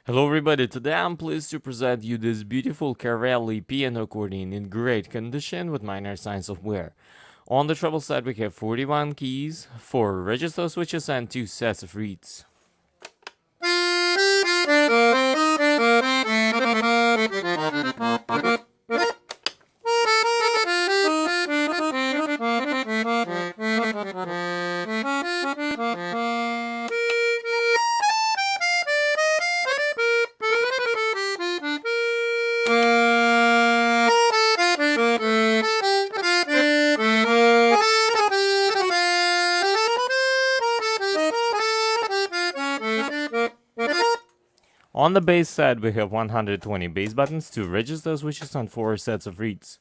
Hello everybody, today I'm pleased to present you this beautiful Carelli piano accordion in great condition with minor signs of wear. On the treble side we have 41 keys, 4 register switches and 2 sets of reeds. On the bass side we have 120 bass buttons, 2 register switches and 4 sets of reeds.